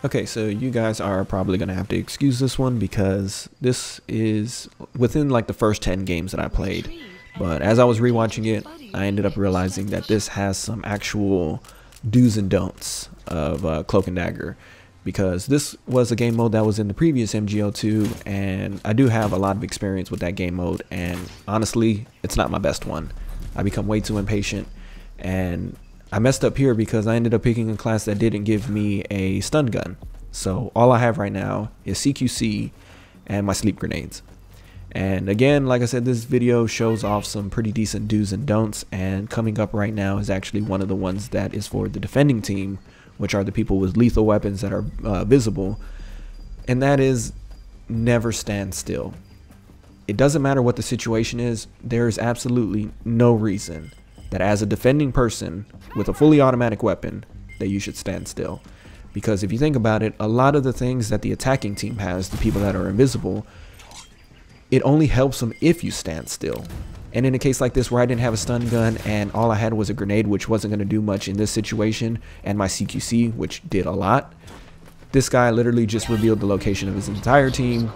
Okay, so you guys are probably going to have to excuse this one because this is within like the first 10 games that I played. But as I was rewatching it, I ended up realizing that this has some actual do's and don'ts of Cloak and Dagger. Because this was a game mode that was in the previous MGO2, and I do have a lot of experience with that game mode, and honestly, it's not my best one. I become way too impatient, and I messed up here because I ended up picking a class that didn't give me a stun gun. So all I have right now is CQC and my sleep grenades. And again, like I said, this video shows off some pretty decent do's and don'ts, and coming up right now is actually one of the ones that is for the defending team, which are the people with lethal weapons that are visible, and that is never stand still. It doesn't matter what the situation is, there is absolutely no reason that as a defending person with a fully automatic weapon that you should stand still. Because if you think about it, a lot of the things that the attacking team has, the people that are invisible, it only helps them if you stand still. And in a case like this where I didn't have a stun gun and all I had was a grenade, which wasn't going to do much in this situation, and my CQC, which did a lot, this guy literally just revealed the location of his entire team,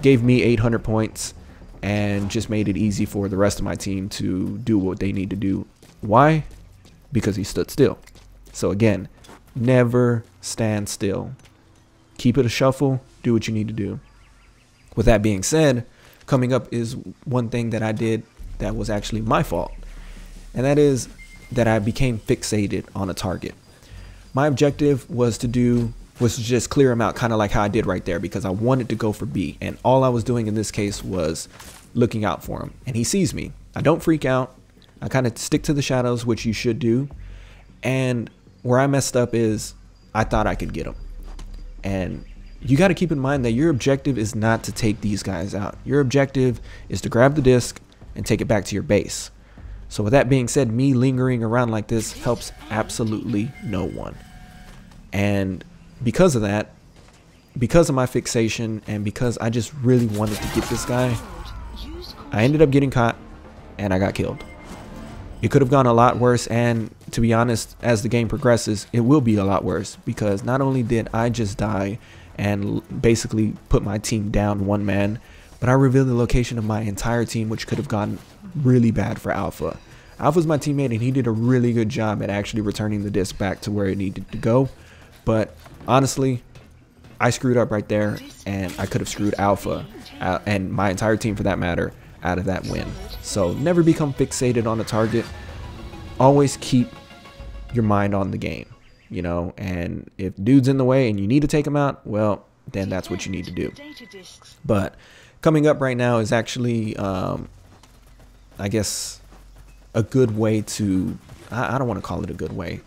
gave me 800 points, and just made it easy for the rest of my team to do what they need to do. Why? Because he stood still. So again, never stand still. Keep it a shuffle, do what you need to do. With that being said, coming up is one thing that I did that was actually my fault, and that is that I became fixated on a target. My objective was to just clear him out, kind of like how I did right there, because I wanted to go for B, and all I was doing in this case was looking out for him, and he sees me. I don't freak out. I kind of stick to the shadows, which you should do, and where I messed up is I thought I could get him. And you got to keep in mind that your objective is not to take these guys out. Your objective is to grab the disc and take it back to your base. So with that being said, me lingering around like this helps absolutely no one. And because of that, because of my fixation, and because I just really wanted to get this guy, I ended up getting caught and I got killed. It could have gone a lot worse, and to be honest, as the game progresses, it will be a lot worse, because not only did I just die and basically put my team down one man, but I revealed the location of my entire team, which could have gone really bad for Alpha. Alpha's my teammate, and he did a really good job at actually returning the disc back to where it needed to go. But honestly, I screwed up right there, and I could have screwed Alpha, and my entire team for that matter, out of that win. So never become fixated on a target. Always keep your mind on the game, you know, and if dude's in the way and you need to take him out, well, then that's what you need to do. But coming up right now is actually, I guess, a good way to, I don't want to call it a good way.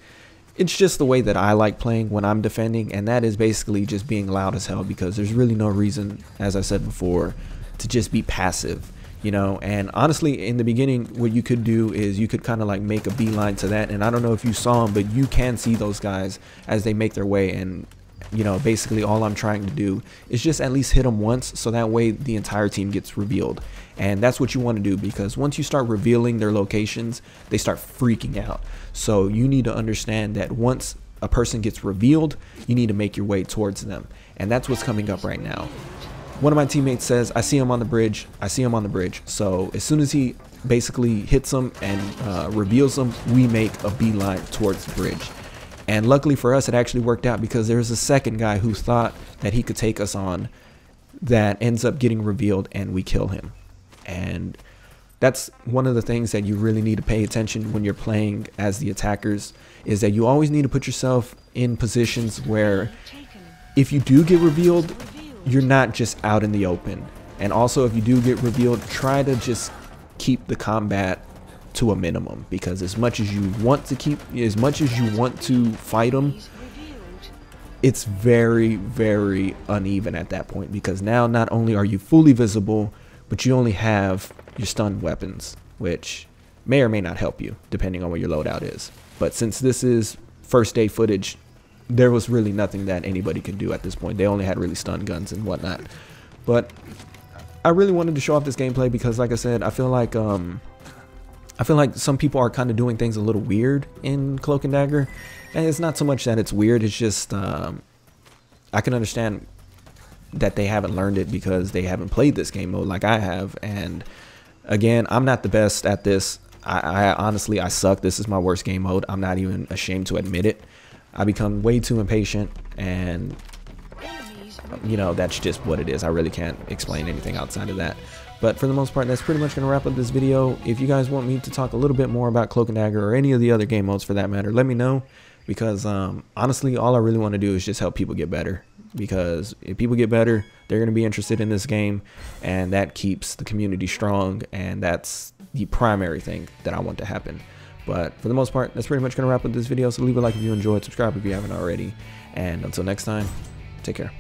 It's just the way that I like playing when I'm defending, and that is basically just being loud as hell, because there's really no reason, as I said before, to just be passive, you know. And honestly, in the beginning, what you could do is you could kind of like make a beeline to that, and I don't know if you saw them, but you can see those guys as they make their way, and you know, basically all I'm trying to do is just at least hit them once, so that way the entire team gets revealed. And that's what you want to do, because once you start revealing their locations, they start freaking out. So you need to understand that once a person gets revealed, you need to make your way towards them, and that's what's coming up right now. One of my teammates says, I see him on the bridge, I see him on the bridge. So as soon as he basically hits them and reveals them, we make a beeline towards the bridge. And luckily for us, it actually worked out, because there's a second guy who thought that he could take us on that ends up getting revealed, and we kill him. And that's one of the things that you really need to pay attention when you're playing as the attackers, is that you always need to put yourself in positions where if you do get revealed, you're not just out in the open. And also, if you do get revealed, try to just keep the combat to a minimum, because as much as you want to fight them, it's very, very uneven at that point, because now not only are you fully visible, but you only have your stun weapons, which may or may not help you depending on what your loadout is. But since this is first day footage, there was really nothing that anybody could do at this point. They only had really stun guns and whatnot. But I really wanted to show off this gameplay, because like I said, I feel like some people are kind of doing things a little weird in Cloak and Dagger. And it's not so much that it's weird, it's just I can understand that they haven't learned it because they haven't played this game mode like I have. And again, I'm not the best at this. I honestly, I suck. This is my worst game mode. I'm not even ashamed to admit it. I become way too impatient, and you know, that's just what it is. I really can't explain anything outside of that. But for the most part, that's pretty much going to wrap up this video. If you guys want me to talk a little bit more about Cloak and Dagger or any of the other game modes for that matter, let me know, because honestly, all I really want to do is just help people get better. Because if people get better, they're going to be interested in this game, and that keeps the community strong, and that's the primary thing that I want to happen. But for the most part, that's pretty much going to wrap up this video. So leave a like if you enjoyed, subscribe if you haven't already, and until next time, take care.